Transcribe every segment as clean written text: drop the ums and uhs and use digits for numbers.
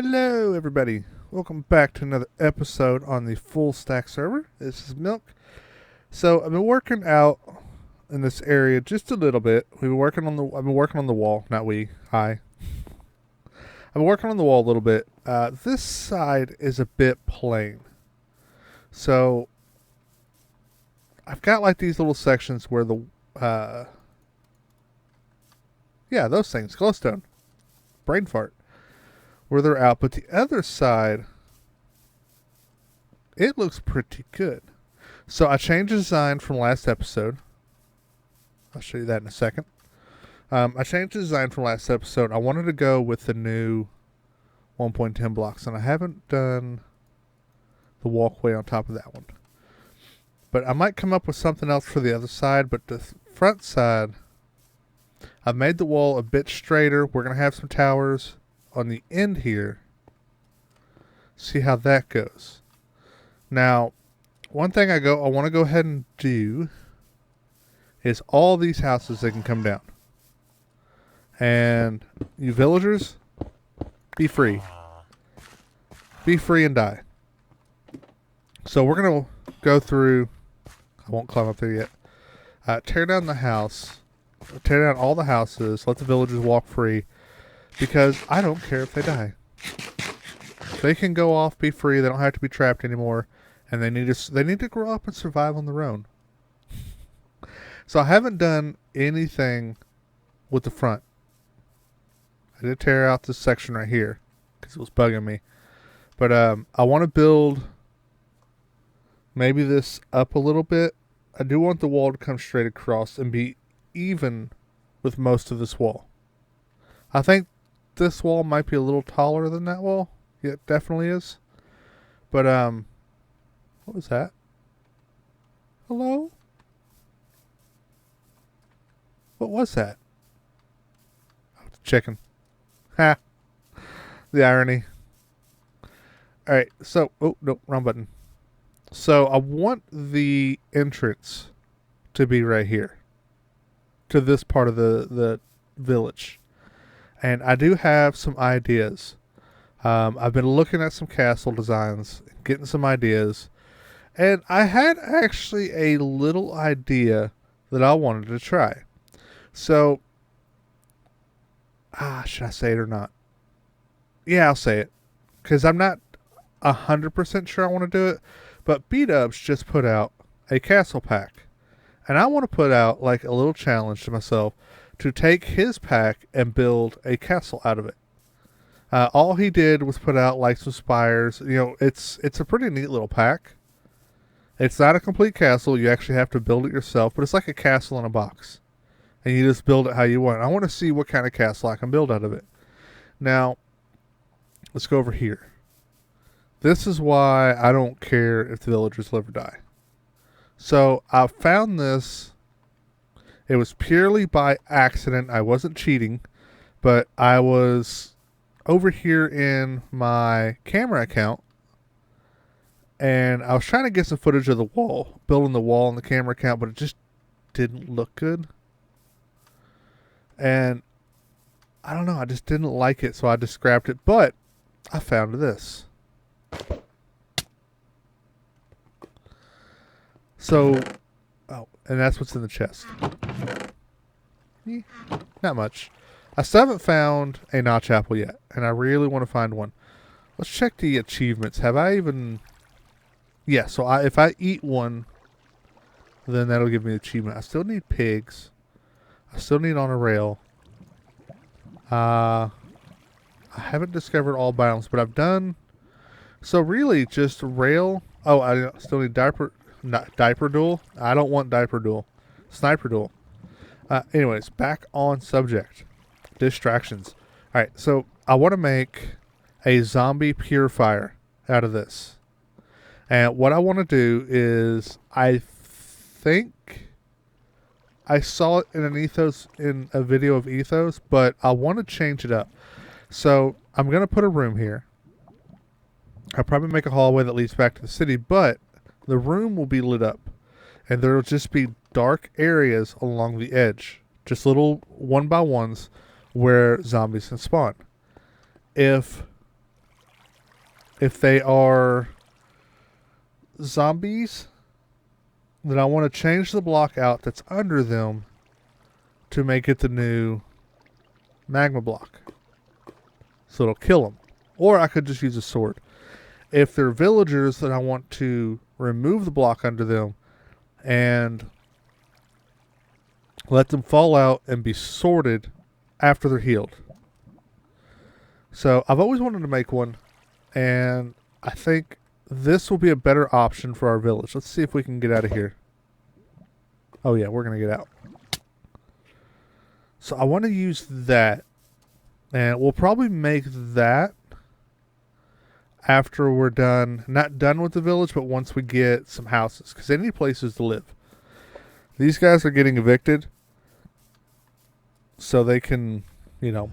Hello, everybody. Welcome back to another episode on the Fullstack Server. This is Milk. So I've been working out in this area just a little bit. I've been working on the wall. Not we. Hi. I've been working on the wall a little bit. This side is a bit plain. So I've got like these little sections where the those things, glowstone, brain fart, where they're out, but the other side, it looks pretty good. So I changed the design from last episode. I'll show you that in a second. I changed the design from last episode. I wanted to go with the new 1.10 blocks, and I haven't done the walkway on top of that one. But I might come up with something else for the other side, but the front side, I've made the wall a bit straighter. We're going to have some towers on the end here. See how that goes. Now, one thing I want to go ahead and do is all these houses, they can come down. And you villagers, be free. Be free and die. So we're going to go through, I won't climb up there yet. Tear down the house. Tear down all the houses. Let the villagers walk free. Because I don't care if they die. They can go off, be free. They don't have to be trapped anymore. And they need to grow up and survive on their own. So I haven't done anything with the front. I did tear out this section right here because it was bugging me. But I want to build maybe this up a little bit. I do want the wall to come straight across and be even with most of this wall. I think this wall might be a little taller than that wall. Yeah, it definitely is. But what was that? Hello? What was that? Oh, it's a chicken. Ha! The irony. Alright, so, oh, no, wrong button. So, I want the entrance to be right here. To this part of the village. And I do have some ideas. I've been looking at some castle designs, getting some ideas. And I had actually a little idea that I wanted to try. So, should I say it or not? Yeah, I'll say it. Because I'm not 100% sure I want to do it. But B-Dubs just put out a castle pack. And I want to put out like a little challenge to myself to take his pack and build a castle out of it. All he did was put out like some spires. You know, it's a pretty neat little pack. It's not a complete castle. You actually have to build it yourself, but it's like a castle in a box. And you just build it how you want. I want to see what kind of castle I can build out of it. Now, let's go over here. This is why I don't care if the villagers live or die. So, I found this. It was purely by accident. I wasn't cheating, but I was over here in my camera account, and I was trying to get some footage of the wall, building the wall in the camera account, but it just didn't look good. And I don't know, I just didn't like it, so I just scrapped it. But I found this. So, oh, and that's what's in the chest. Not much. I still haven't found a notch apple yet, and I really want to find one. Let's check the achievements. Have I even... Yeah, so if I eat one, then that'll give me an achievement. I still need pigs. I still need on a rail. I haven't discovered all biomes, but I've done... So really, just rail... Oh, I still need diaper duel. I don't want diaper duel. Sniper duel. Anyways, back on subject. Distractions. Alright, so I want to make a zombie purifier out of this. And what I want to do is, I think I saw it in a video of Ethos, but I want to change it up. So I'm going to put a room here. I'll probably make a hallway that leads back to the city, but the room will be lit up. And there will just be dark areas along the edge. Just little 1x1s where zombies can spawn. If if they are zombies, then I want to change the block out that's under them to make it the new magma block. So it'll kill them. Or I could just use a sword. If they're villagers, then I want to remove the block under them and let them fall out and be sorted after they're healed. So I've always wanted to make one, and I think this will be a better option for our village. Let's see if we can get out of here. Oh yeah, we're going to get out. So I want to use that, and we'll probably make that after we're done, not done with the village, but once we get some houses, because they need places to live. These guys are getting evicted, so they can, you know,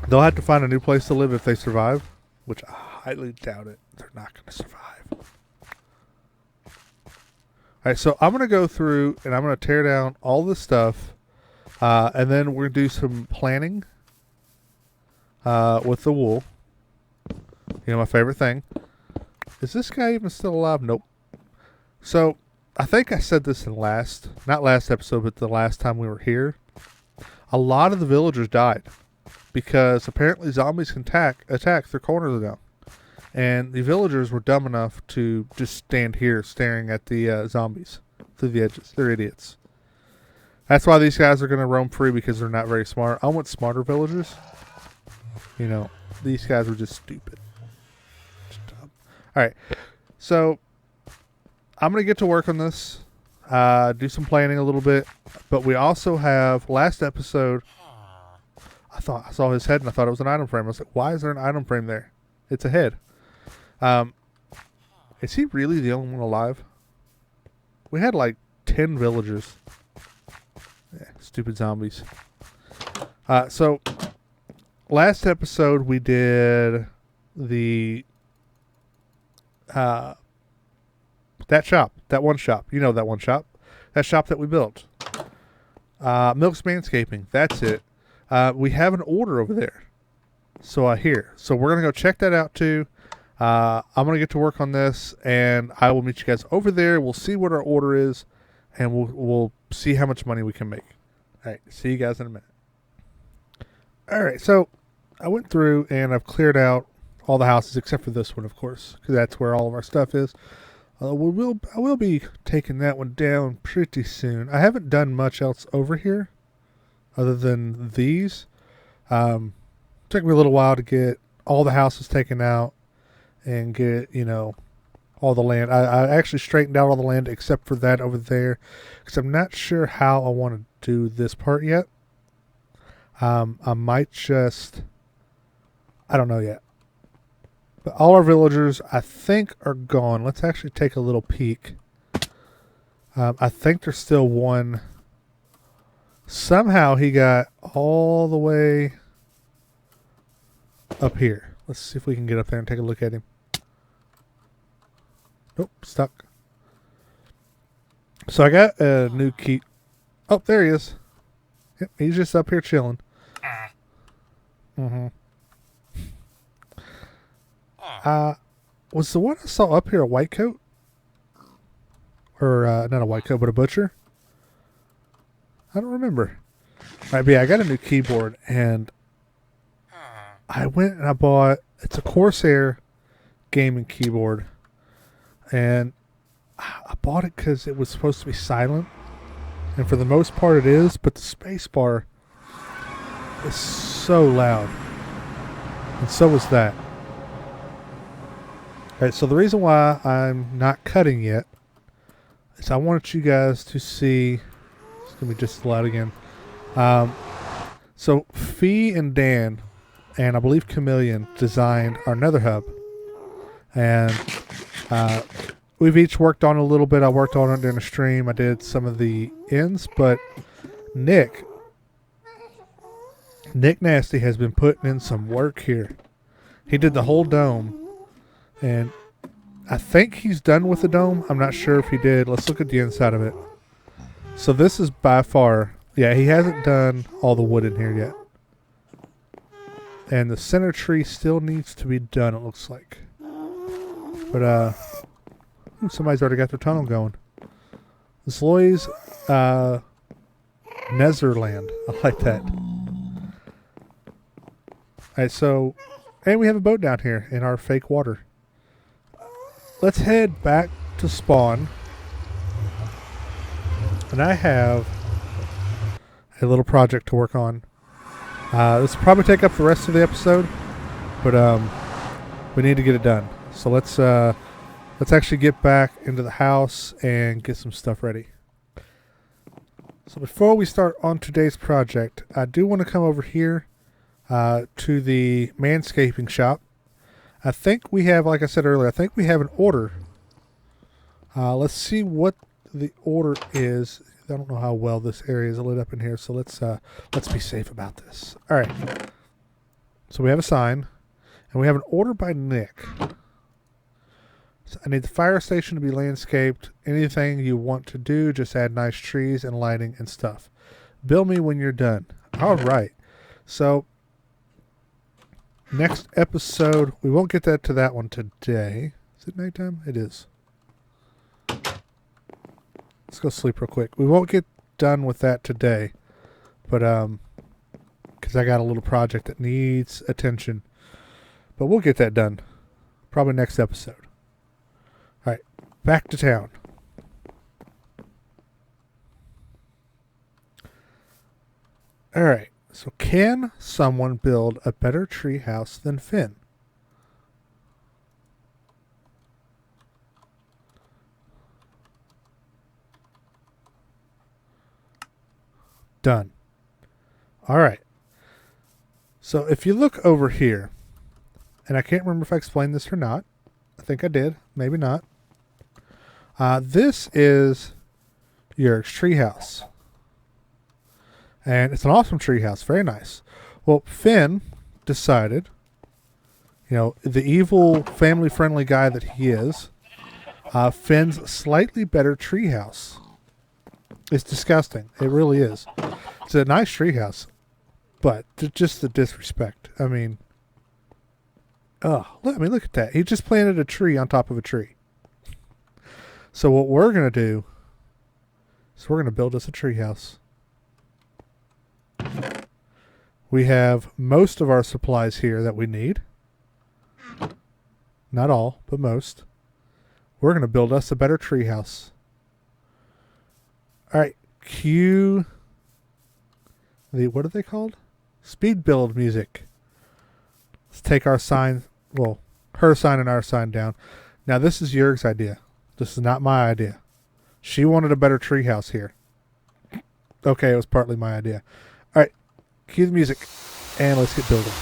they'll have to find a new place to live if they survive, which I highly doubt it. They're not going to survive. Alright, so I'm going to go through and I'm going to tear down all this stuff, and then we're going to do some planning with the wool. You know, my favorite thing. Is this guy even still alive? Nope. So, I think I said this in not last episode, but the last time we were here. A lot of the villagers died because apparently zombies can attack through corners now. And the villagers were dumb enough to just stand here staring at the zombies through the edges. They're idiots. That's why these guys are going to roam free, because they're not very smart. I want smarter villagers. You know, these guys were just stupid. Alright, so I'm going to get to work on this, do some planning a little bit, but we also have, last episode, I saw his head and I thought it was an item frame. I was like, why is there an item frame there? It's a head. Is he really the only one alive? We had like 10 villagers. Yeah, stupid zombies. So, last episode we did the that one shop. You know that one shop. That shop that we built. Milk's Manscaping. That's it. We have an order over there. So I hear. So we're going to go check that out too. I'm going to get to work on this, and I will meet you guys over there. We'll see what our order is, and we'll see how much money we can make. All right. See you guys in a minute. All right. So I went through and I've cleared out all the houses except for this one, of course, because that's where all of our stuff is. I will be taking that one down pretty soon. I haven't done much else over here other than these. Took me a little while to get all the houses taken out and get, you know, all the land. I actually straightened out all the land except for that over there, because I'm not sure how I want to do this part yet. I might just, I don't know yet. But all our villagers, I think, are gone. Let's actually take a little peek. I think there's still one. Somehow he got all the way up here. Let's see if we can get up there and take a look at him. Nope, stuck. So I got a new key. Oh, there he is. Yep, he's just up here chilling. Mm-hmm. Was the one I saw up here a white coat? Or, not a white coat, but a butcher? I don't remember. Alright, but yeah, I got a new keyboard, and I went and I bought, it's a Corsair gaming keyboard, and I bought it because it was supposed to be silent, and for the most part it is, but the space bar is so loud, and so is that. Alright, so the reason why I'm not cutting yet is I want you guys to see. It's going to be just loud again. So Fee and Dan, and I believe Chameleon, designed our Nether Hub. And we've each worked on it a little bit. I worked on it during the stream. I did some of the ends, but Nick Nasty has been putting in some work here. He did the whole dome. And I think he's done with the dome. I'm not sure if he did. Let's look at the inside of it. So this is by far, yeah, he hasn't done all the wood in here yet. And the center tree still needs to be done, it looks like. But, somebody's already got their tunnel going. This Loy's, Netherland. I like that. Alright, so, and we have a boat down here in our fake water. Let's head back to spawn. And I have a little project to work on. This will probably take up the rest of the episode, but we need to get it done. So let's actually get back into the house and get some stuff ready. So before we start on today's project, I do want to come over here to the manscaping shop. I think we have, like I said earlier, I think we have an order. Let's see what the order is. I don't know how well this area is lit up in here, so let's be safe about this. All right. So we have a sign, and we have an order by Nick. So I need the fire station to be landscaped. Anything you want to do, just add nice trees and lighting and stuff. Bill me when you're done. All right. So next episode, we won't get to that one today. Is it nighttime? It is. Let's go sleep real quick. We won't get done with that today, but because I got a little project that needs attention. But we'll get that done probably next episode. All right, back to town. All right, so can someone build a better tree house than Finn? Done. All right. So if you look over here, and I can't remember if I explained this or not. I think I did. Maybe not. This is Yurik's treehouse. And it's an awesome treehouse. Very nice. Well, Finn decided, the evil, family-friendly guy that he is, Finn's slightly better treehouse. It's disgusting. It really is. It's a nice treehouse, but just the disrespect. I mean, look at that. He just planted a tree on top of a tree. So what we're going to do is we're going to build us a treehouse. We have most of our supplies here that we need. Not all, but most. We're going to build us a better treehouse. All right, cue what are they called? Speed build music. Let's take our sign, her sign and our sign down. Now this is Jurg's idea. This is not my idea. She wanted a better treehouse here. Okay, it was partly my idea. All right, cue the music, and let's get building.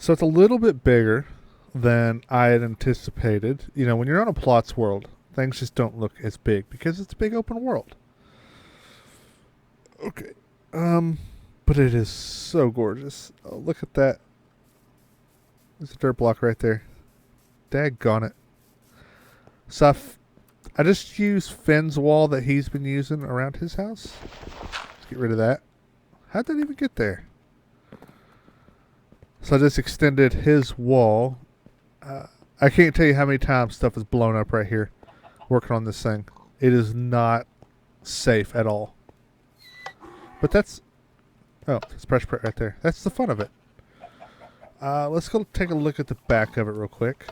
So it's a little bit bigger than I had anticipated. You know, when you're on a plots world, things just don't look as big because it's a big open world. Okay. But it is so gorgeous. Oh, look at that. There's a dirt block right there. Daggone it. So I just used Finn's wall that he's been using around his house. Let's get rid of that. How'd that even get there? So I just extended his wall. I can't tell you how many times stuff is blown up right here working on this thing. It is not safe at all. But that's... Oh, it's pressure plate right there. That's the fun of it. Let's go take a look at the back of it real quick.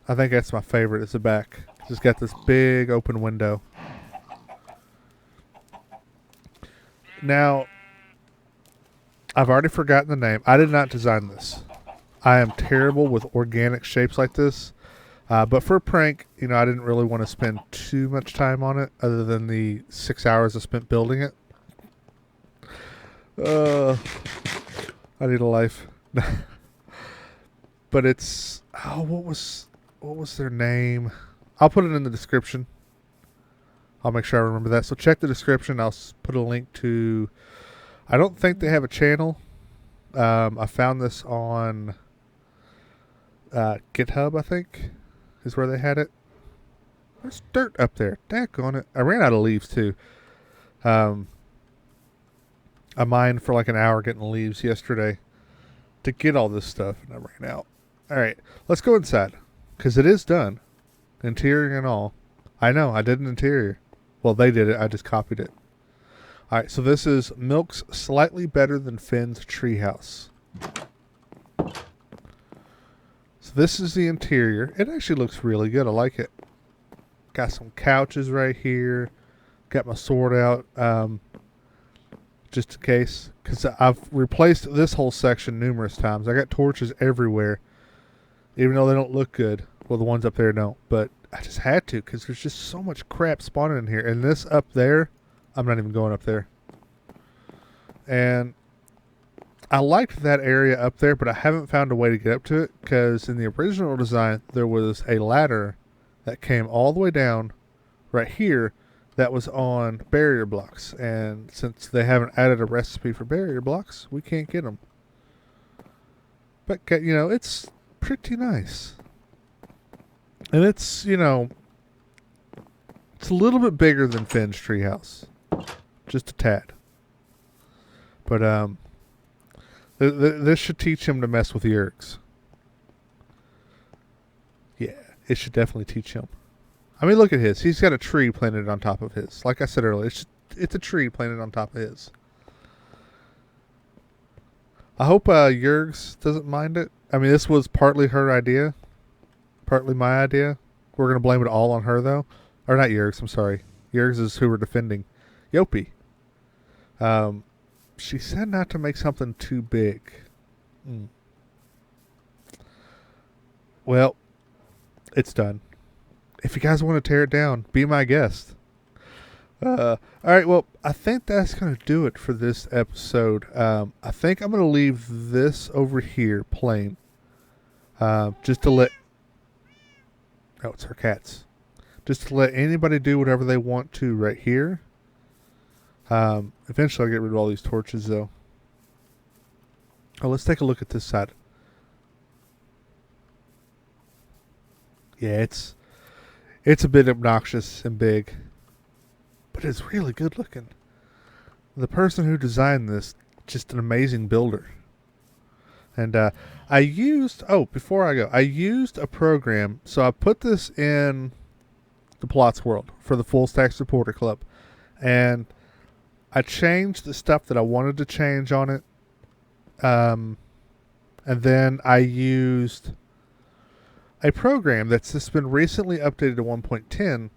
I think that's my favorite, is the back. It's got this big open window. Now, I've already forgotten the name. I did not design this. I am terrible with organic shapes like this. But for a prank, you know, I didn't really want to spend too much time on it other than the 6 hours I spent building it. I need a life. But it's... Oh, what was their name? I'll put it in the description. I'll make sure I remember that. So check the description. I'll put a link to... I don't think they have a channel. I found this on GitHub, I think, is where they had it. There's dirt up there. Daggone it. I ran out of leaves, too. I mined for like an hour getting leaves yesterday to get all this stuff, and I ran out. All right, let's go inside, because it is done. Interior and all. I know, I did an interior. Well, they did it. I just copied it. All right, so this is Milk's Slightly Better Than Finn's Treehouse. So this is the interior. It actually looks really good. I like it. Got some couches right here. Got my sword out just in case. Because I've replaced this whole section numerous times. I got torches everywhere. Even though they don't look good. Well, the ones up there don't. But I just had to because there's just so much crap spawning in here. And this up there... I'm not even going up there. And I liked that area up there, but I haven't found a way to get up to it because in the original design, there was a ladder that came all the way down right here that was on barrier blocks. And since they haven't added a recipe for barrier blocks, we can't get them. But, you know, it's pretty nice. And it's, you know, it's a little bit bigger than Finn's treehouse. Just a tad. But this should teach him to mess with Yergs. Yeah, it should definitely teach him. I mean, look at his. He's got a tree planted on top of his. Like I said earlier, it's a tree planted on top of his. I hope Yergs doesn't mind it. I mean, this was partly her idea. Partly my idea. We're going to blame it all on her, though. Or not Yergs, I'm sorry. Yergs is who we're defending. Yopi. She said not to make something too big. Well, it's done. If you guys want to tear it down, be my guest. Alright, well, I think that's going to do it for this episode. I think I'm going to leave this over here plain. Just to let... Oh, it's her cats. Just to let anybody do whatever they want to right here. Eventually I'll get rid of all these torches, though. Oh, let's take a look at this side. It's a bit obnoxious and big, but it's really good looking. The person who designed this, just an amazing builder. And I used a program. So I put this in the Plots world for the Fullstack Supporter Club, and I changed the stuff that I wanted to change on it. And then I used a program that's just been recently updated to 1.10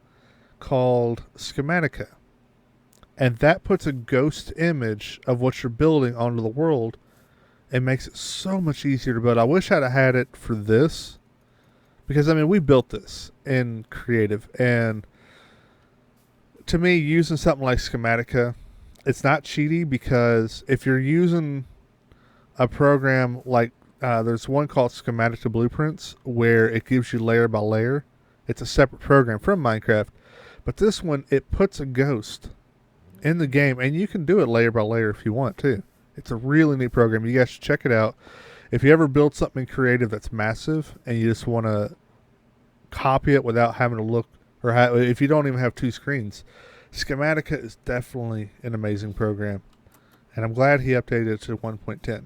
called Schematica. And that puts a ghost image of what you're building onto the world and makes it so much easier to build. I wish I'd have had it for this, because, I mean, we built this in Creative. And to me, using something like Schematica, it's not cheaty, because if you're using a program like, there's one called Schematica Blueprints, where it gives you layer by layer. It's a separate program from Minecraft. But this one, it puts a ghost in the game, and you can do it layer by layer if you want to. It's a really neat program. You guys should check it out. If you ever build something creative that's massive and you just want to copy it without having to look, or if you don't even have two screens, Schematica is definitely an amazing program. And I'm glad he updated it to 1.10.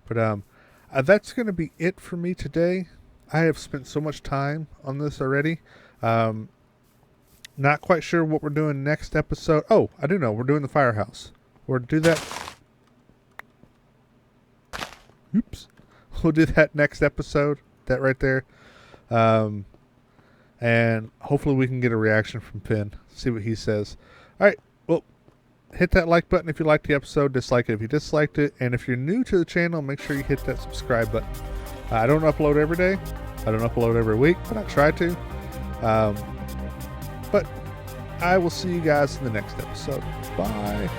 But that's going to be it for me today. I have spent so much time on this already. Not quite sure what we're doing next episode. Oh, I do know. We're doing the firehouse. We'll do that. Oops. We'll do that next episode. That right there. And hopefully we can get a reaction from Finn. See what he says. All right. Well, hit that like button if you liked the episode. Dislike it if you disliked it. And if you're new to the channel, make sure you hit that subscribe button. I don't upload every day. I don't upload every week, but I try to. But I will see you guys in the next episode. Bye.